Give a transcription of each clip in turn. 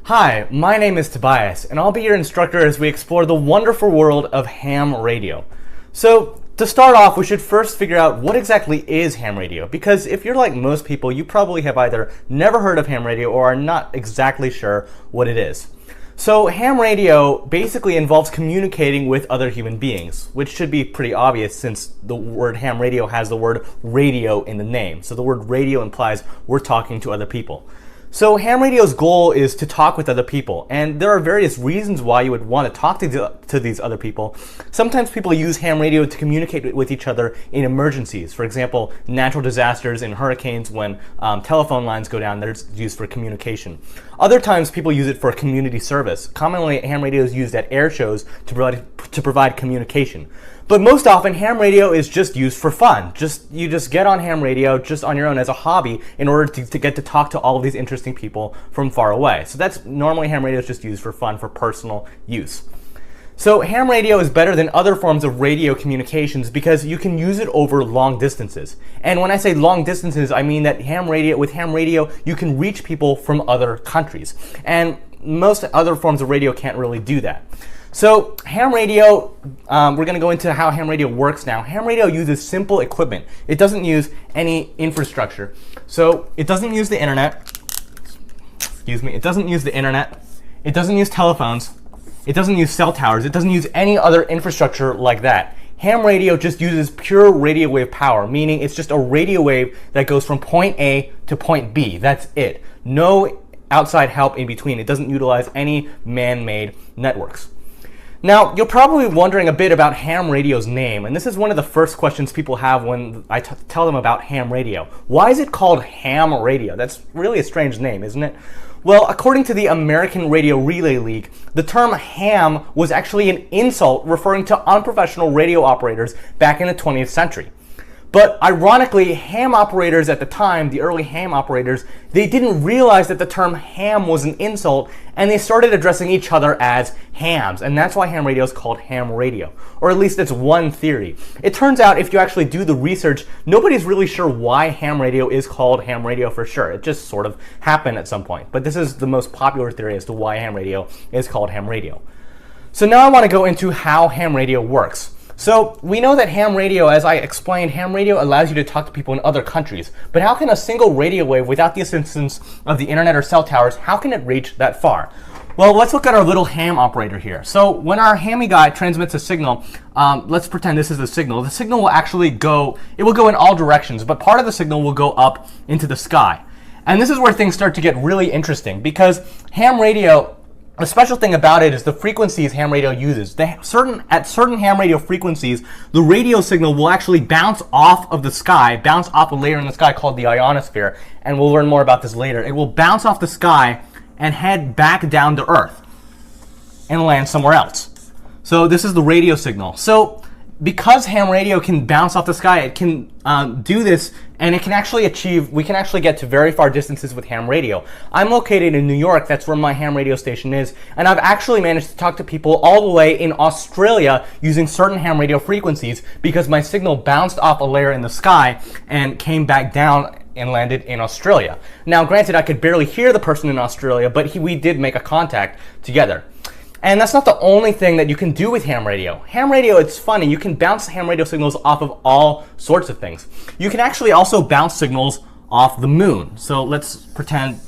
Hi, my name is Tobias, and I'll be your instructor as we explore the wonderful world of ham radio. So, to start off, we should first figure out what exactly is ham radio, because if you're like most people, you probably have either never heard of ham radio or are not exactly sure what it is. So, ham radio basically involves communicating with other human beings, which should be pretty obvious since the word ham radio has the word radio in the name. So the word radio implies we're talking to other people. So ham radio's goal is to talk with other people, and there are various reasons why you would want to talk to these other people. Sometimes people use ham radio to communicate with each other in emergencies. For example, natural disasters and hurricanes, when telephone lines go down, they're used for communication. Other times people use it for community service. Commonly, ham radio is used at air shows to provide communication. But most often, ham radio is just used for fun. You just get on ham radio just on your own as a hobby in order to get to talk to all of these interesting people from far away. So that's normally ham radio is just used for fun, for personal use. So ham radio is better than other forms of radio communications because you can use it over long distances. And when I say long distances, I mean that with ham radio, you can reach people from other countries. And most other forms of radio can't really do that. So ham radio, we're going to go into how ham radio works now. Ham radio uses simple equipment. It doesn't use any infrastructure. So it doesn't use the internet. It doesn't use the internet. It doesn't use telephones. It doesn't use cell towers. It doesn't use any other infrastructure like that. Ham radio just uses pure radio wave power, meaning it's just a radio wave that goes from point A to point B. That's it. No outside help in between. It doesn't utilize any man-made networks. Now, you're probably wondering a bit about ham radio's name, and this is one of the first questions people have when I tell them about ham radio. Why is it called ham radio? That's really a strange name, isn't it? Well, according to the American Radio Relay League, the term ham was actually an insult referring to unprofessional radio operators back in the 20th century. But ironically, ham operators at the time, the early ham operators, they didn't realize that the term ham was an insult, and they started addressing each other as hams, and that's why ham radio is called ham radio. Or at least it's one theory. It turns out if you actually do the research, nobody's really sure why ham radio is called ham radio for sure. It just sort of happened at some point. But this is the most popular theory as to why ham radio is called ham radio. So now I want to go into how ham radio works. So we know that ham radio, as I explained, ham radio allows you to talk to people in other countries. But how can a single radio wave, without the assistance of the internet or cell towers, how can it reach that far? Well, let's look at our little ham operator here. So when our hammy guy transmits a signal, let's pretend this is the signal. The signal will actually go in all directions, but part of the signal will go up into the sky. And this is where things start to get really interesting, because ham radio, the special thing about it is the frequencies ham radio uses. At certain ham radio frequencies, the radio signal will actually bounce off of the sky, bounce off a layer in the sky called the ionosphere, and we'll learn more about this later. It will bounce off the sky and head back down to Earth and land somewhere else. So this is the radio signal. So because ham radio can bounce off the sky, it can do this, and we can actually get to very far distances with ham radio. I'm located in New York, that's where my ham radio station is, and I've actually managed to talk to people all the way in Australia using certain ham radio frequencies because my signal bounced off a layer in the sky and came back down and landed in Australia. Now, granted, I could barely hear the person in Australia, but we did make a contact together. And that's not the only thing that you can do with ham radio. Ham radio, it's funny, you can bounce ham radio signals off of all sorts of things. You can actually also bounce signals off the moon. So let's pretend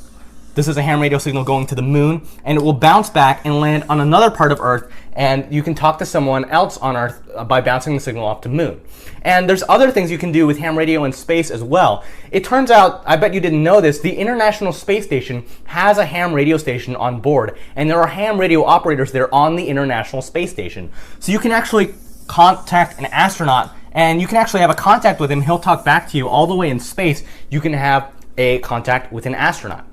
this is a ham radio signal going to the moon, and it will bounce back and land on another part of Earth, and you can talk to someone else on Earth by bouncing the signal off the moon. And there's other things you can do with ham radio in space as well. It turns out, I bet you didn't know this, the International Space Station has a ham radio station on board, and there are ham radio operators there on the International Space Station. So you can actually contact an astronaut, and you can actually have a contact with him. He'll talk back to you all the way in space. You can have a contact with an astronaut.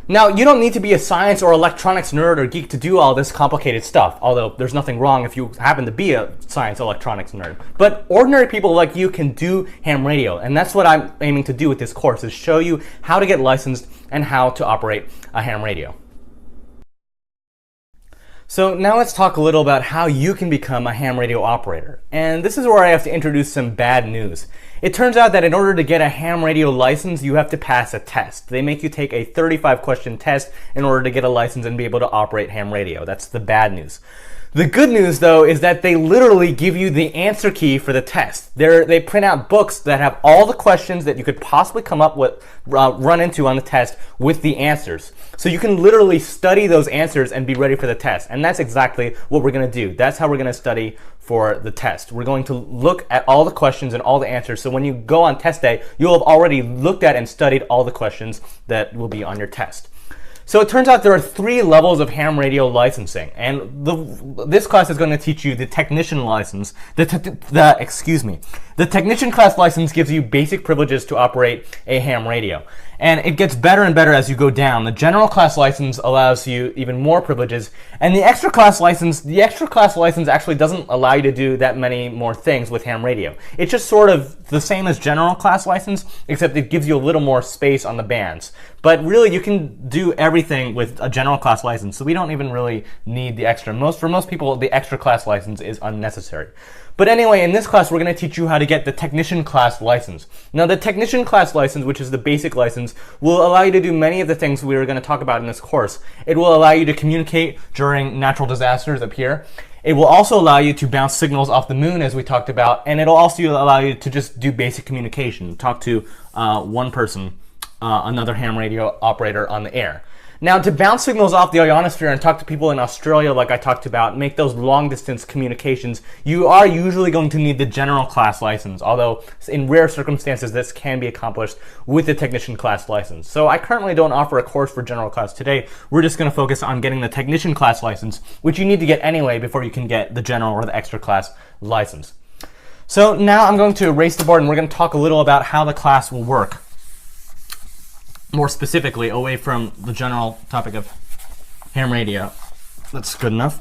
Now, you don't need to be a science or electronics nerd or geek to do all this complicated stuff, although there's nothing wrong if you happen to be a science electronics nerd. But ordinary people like you can do ham radio, and that's what I'm aiming to do with this course, is show you how to get licensed and how to operate a ham radio. So now let's talk a little about how you can become a ham radio operator. And this is where I have to introduce some bad news. It turns out that in order to get a ham radio license, you have to pass a test. They make you take a 35-question test in order to get a license and be able to operate ham radio. That's the bad news. The good news, though, is that they literally give you the answer key for the test. They print out books that have all the questions that you could possibly come up with, run into on the test with the answers. So you can literally study those answers and be ready for the test. And that's exactly what we're going to do. That's how we're going to study for the test. We're going to look at all the questions and all the answers. So when you go on test day, you'll have already looked at and studied all the questions that will be on your test. So it turns out there are 3 levels of ham radio licensing, and this class is going to teach you the technician license. The technician class license gives you basic privileges to operate a ham radio, and it gets better and better as you go down. The general class license allows you even more privileges, and the extra class license actually doesn't allow you to do that many more things with ham radio. It's just sort of the same as general class license, except it gives you a little more space on the bands. But really, you can do everything with a general class license, so we don't even really need the extra. For most people, the extra class license is unnecessary. But anyway, in this class, we're going to teach you how to get the technician class license. Now, the technician class license, which is the basic license, will allow you to do many of the things we are going to talk about in this course. It will allow you to communicate during natural disasters up here. It will also allow you to bounce signals off the moon, as we talked about, and it'll also allow you to just do basic communication, talk to one person, another ham radio operator on the air. Now, to bounce signals off the ionosphere and talk to people in Australia like I talked about, make those long-distance communications, you are usually going to need the general class license, although in rare circumstances this can be accomplished with the technician class license. So I currently don't offer a course for general class today. We're just going to focus on getting the technician class license, which you need to get anyway before you can get the general or the extra class license. So now I'm going to erase the board and we're going to talk a little about how the class will work. More specifically, away from the general topic of ham radio. That's good enough.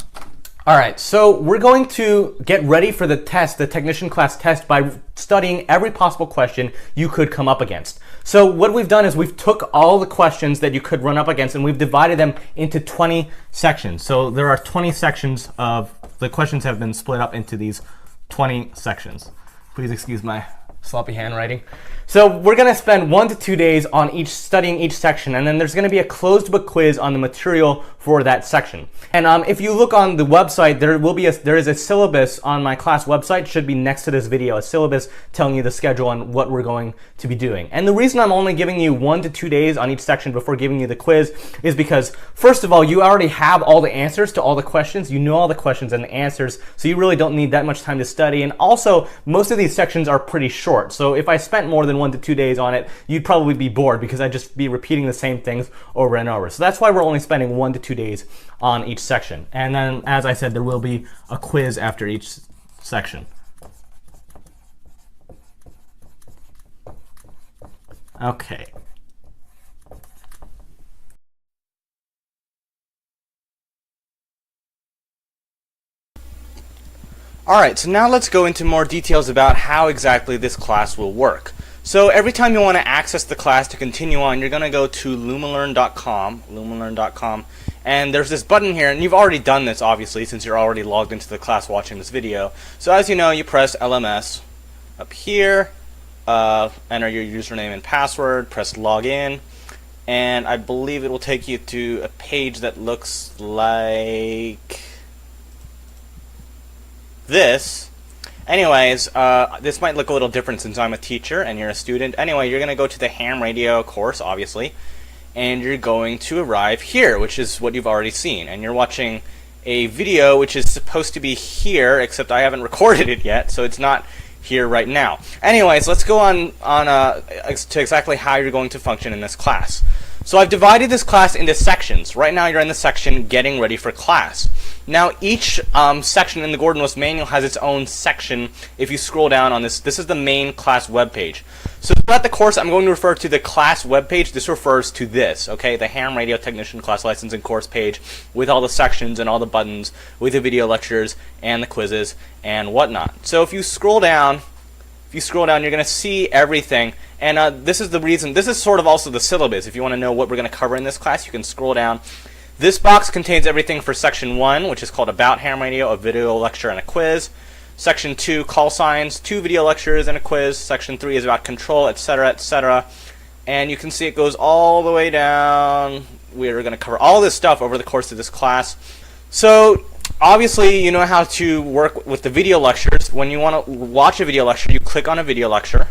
All right, so we're going to get ready for the test, the technician class test, by studying every possible question you could come up against. So what we've done is we've took all the questions that you could run up against and we've divided them into 20 sections. So there are 20 sections of, the questions have been split up into these 20 sections. Please excuse my sloppy handwriting. So we're going to spend 1 to 2 days on studying each section, and then there's going to be a closed book quiz on the material for that section. And if you look on the website, there is a syllabus on my class website. It should be next to this video, a syllabus telling you the schedule and what we're going to be doing. And the reason I'm only giving you 1 to 2 days on each section before giving you the quiz is because, first of all, you already have all the answers to all the questions. You know all the questions and the answers, so you really don't need that much time to study. And also, most of these sections are pretty short. So if I spent more than 1 to 2 days on it, you'd probably be bored because I'd just be repeating the same things over and over. So that's why we're only spending 1 to 2 days on each section. And then, as I said, there will be a quiz after each section. Okay. Alright, so now let's go into more details about how exactly this class will work. So every time you want to access the class to continue on, you're going to go to lumalearn.com, and there's this button here, and you've already done this obviously since you're already logged into the class watching this video. So as you know, you press LMS up here, enter your username and password, press login, and I believe it will take you to a page that looks like this. Anyways, this might look a little different since I'm a teacher and you're a student. Anyway, you're going to go to the ham radio course, obviously, and you're going to arrive here, which is what you've already seen. And you're watching a video which is supposed to be here, except I haven't recorded it yet, so it's not here right now. Anyways, let's go on to exactly how you're going to function in this class. So I've divided this class into sections. Right now you're in the section Getting Ready for Class. Now each section in the Gordon List manual has its own section. If you scroll down on this is the main class webpage. So throughout the course I'm going to refer to the class webpage. This refers to this, okay, the Ham Radio Technician Class License and Course page with all the sections and all the buttons with the video lectures and the quizzes and whatnot. So if you scroll down, you're going to see everything, and this is the reason. This is sort of also the syllabus. If you want to know what we're going to cover in this class, you can scroll down. This box contains everything for Section 1, which is called About Ham Radio, a video lecture and a quiz. Section 2, call signs, 2 video lectures and a quiz. Section 3 is about control, etc., etc. And you can see it goes all the way down. We're going to cover all this stuff over the course of this class. So obviously you know how to work with the video lectures. When you want to watch a video lecture, you click on a video lecture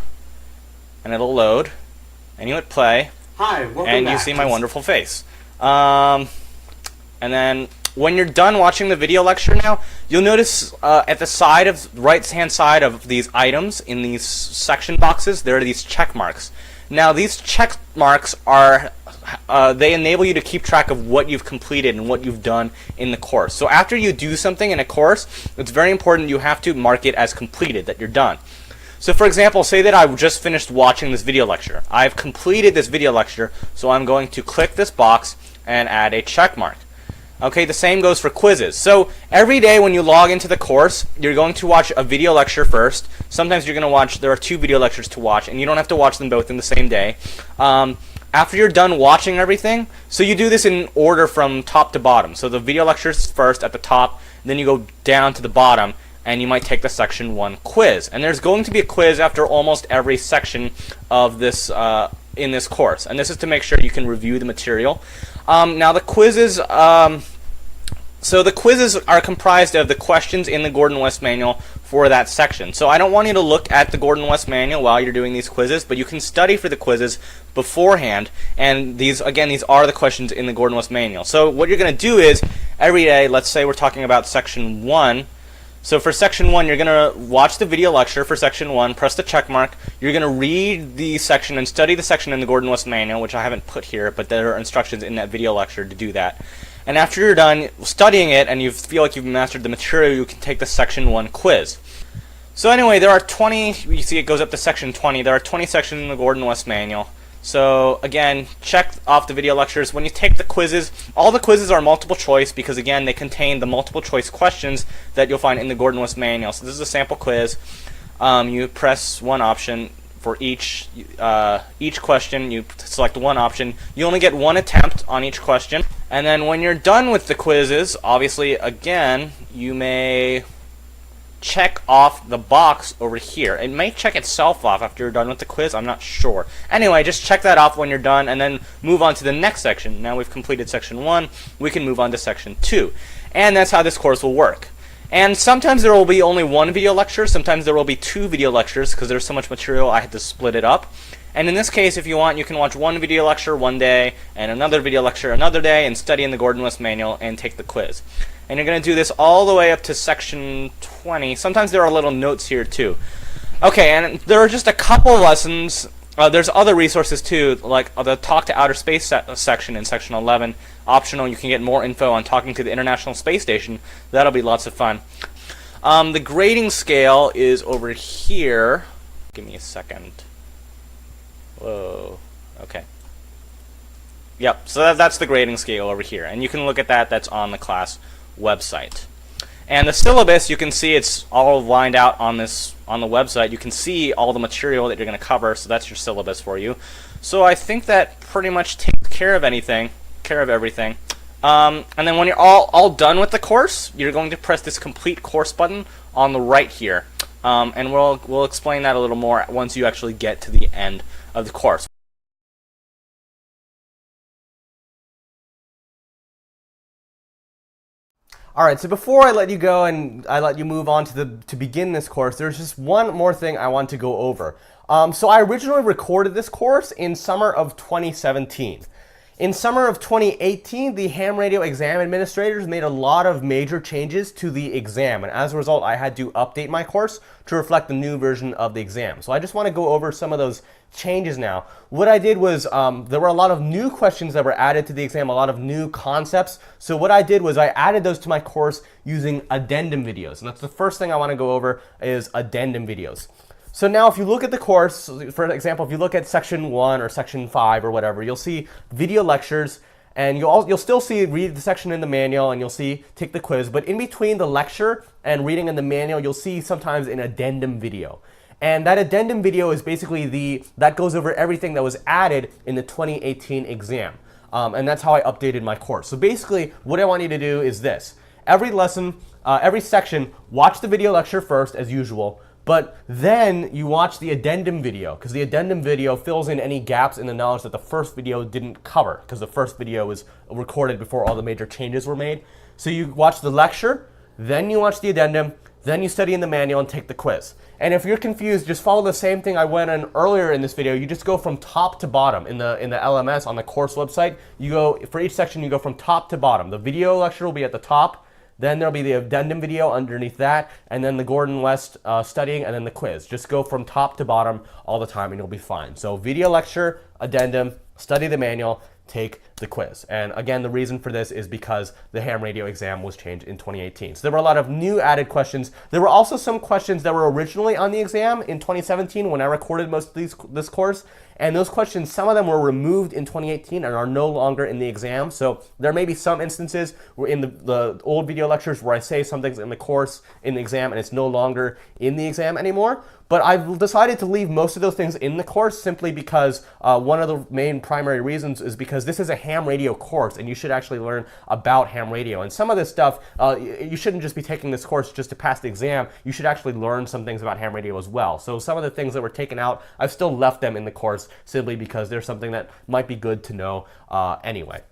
and it'll load and you hit play. Hi, welcome and back. You see my wonderful face. And then when you're done watching the video lecture now, you'll notice at the side of right-hand side of these items in these section boxes, there are these check marks. Now these check marks are they enable you to keep track of what you've completed and what you've done in the course. So after you do something in a course, it's very important you have to mark it as completed, that you're done. So for example, say that I just finished watching this video lecture. I've completed this video lecture, so I'm going to click this box and add a check mark. Okay, the same goes for quizzes. So every day when you log into the course, you're going to watch a video lecture first. Sometimes you're going to watch, there are 2 video lectures to watch, and you don't have to watch them both in the same day. After you're done watching everything, so you do this in order from top to bottom. So the video lectures first at the top, then you go down to the bottom, and you might take the Section 1 quiz. And there's going to be a quiz after almost every section of this in this course. And this is to make sure you can review the material. Now the quizzes, so the quizzes are comprised of the questions in the Gordon West Manual for that section. So I don't want you to look at the Gordon West Manual while you're doing these quizzes, but you can study for the quizzes beforehand. And these, again, these are the questions in the Gordon West Manual. So what you're going to do is, every day, let's say we're talking about Section 1. So for Section 1, you're going to watch the video lecture for Section 1, press the check mark. You're going to read the section and study the section in the Gordon West Manual, which I haven't put here, but there are instructions in that video lecture to do that. And after you're done studying it and you feel like you've mastered the material, you can take the Section 1 quiz. So anyway, there are 20, you see it goes up to Section 20. There are 20 sections in the Gordon West Manual. So again, check off the video lectures. When you take the quizzes, all the quizzes are multiple choice because again, they contain the multiple choice questions that you'll find in the Gordon West Manual. So this is a sample quiz. You press one option for each question. You select one option. You only get one attempt on each question. And then when you're done with the quizzes, obviously again, you may check off the box over here. It may check itself off after you're done with the quiz, I'm not sure. Anyway, just check that off when you're done and then move on to the next section. Now we've completed Section 1, we can move on to Section 2. And that's how this course will work. And sometimes there will be only one video lecture, sometimes there will be 2 video lectures because there's so much material I had to split it up. And in this case, if you want, you can watch one video lecture one day and another video lecture another day and study in the Gordon West Manual and take the quiz. And you're going to do this all the way up to Section 20. Sometimes there are little notes here too. Okay, and there are just a couple lessons. There's other resources too, like the Talk to Outer Space section in Section 11. Optional, you can get more info on talking to the International Space Station. That'll be lots of fun. The grading scale is over here. Give me a second. Whoa. Okay. Yep, so that's the grading scale over here. And you can look at that. That's on the class website. And the syllabus, you can see it's all lined out on the website. You can see all the material that you're going to cover, so that's your syllabus for you. So I think that pretty much takes care of everything. And then when you're all done with the course, you're going to press this complete course button on the right here. And we'll explain that a little more once you actually get to the end of the course. Alright, so before I let you go and I let you move on to begin this course, there's just one more thing I want to go over. So I originally recorded this course in summer of 2017. In summer of 2018, the ham radio exam administrators made a lot of major changes to the exam, and as a result, I had to update my course to reflect the new version of the exam. So I just want to go over some of those changes now. What I did was, there were a lot of new questions that were added to the exam, a lot of new concepts. So what I did was I added those to my course using addendum videos, and that's the first thing I want to go over is addendum videos. So now if you look at the course, for example, if you look at Section 1 or Section 5 or whatever, you'll see video lectures, and you'll still see read the section in the manual, and you'll see take the quiz, but in between the lecture and reading in the manual, you'll see sometimes an addendum video. And that addendum video is basically that goes over everything that was added in the 2018 exam. and that's how I updated my course. So basically, what I want you to do is this. Every lesson, every section, watch the video lecture first, as usual, but then you watch the addendum video, because the addendum video fills in any gaps in the knowledge that the first video didn't cover, because the first video was recorded before all the major changes were made. So you watch the lecture, then you watch the addendum, then you study in the manual and take the quiz. And if you're confused, just follow the same thing I went on earlier in this video. You just go from top to bottom in the LMS on the course website. You go, for each section, you go from top to bottom. The video lecture will be at the top. Then there'll be the addendum video underneath that, and then the Gordon West studying, and then the quiz. Just go from top to bottom all the time, and you'll be fine. So video lecture, addendum, study the manual, take the quiz. And again, the reason for this is because the ham radio exam was changed in 2018. So there were a lot of new added questions. There were also some questions that were originally on the exam in 2017 when I recorded most of this course. And those questions, some of them were removed in 2018 and are no longer in the exam. So there may be some instances where in the old video lectures where I say something's in the course, in the exam, and it's no longer in the exam anymore. But I've decided to leave most of those things in the course simply because one of the main primary reasons is because this is a ham radio course and you should actually learn about ham radio. And some of this stuff, you shouldn't just be taking this course just to pass the exam. You should actually learn some things about ham radio as well. So some of the things that were taken out, I've still left them in the course simply because there's something that might be good to know anyway.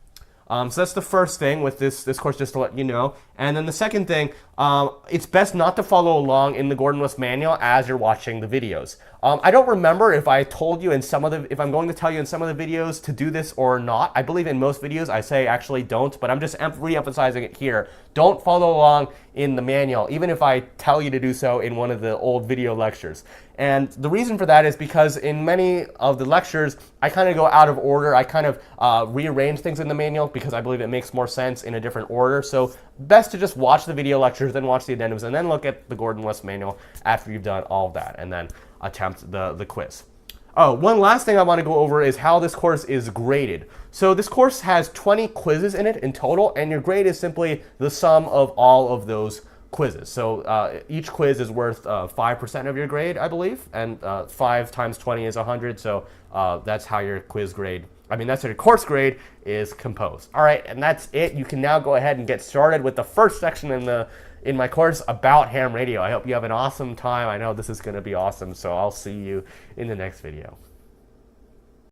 So that's the first thing with this course, just to let you know. And then the second thing, it's best not to follow along in the Gordon West manual as you're watching the videos. I don't remember if I told you in some of the, if I'm going to tell you in some of the videos to do this or not. I believe in most videos I say actually don't, but I'm just re-emphasizing it here. Don't follow along in the manual, even if I tell you to do so in one of the old video lectures. And the reason for that is because in many of the lectures, I kind of go out of order. I kind of rearrange things in the manual because I believe it makes more sense in a different order. So best to just watch the video lectures, then watch the addendums, and then look at the Gordon West manual after you've done all of that, and then attempt the quiz. Oh, one last thing I want to go over is how this course is graded. So this course has 20 quizzes in it in total, and your grade is simply the sum of all of those quizzes. So each quiz is worth 5% of your grade, I believe, and 5 times 20 is 100, so that's how your quiz grade, that's how your course grade is composed. All right, and that's it. You can now go ahead and get started with the first section in my course about ham radio. I hope you have an awesome time. I know this is going to be awesome, so I'll see you in the next video.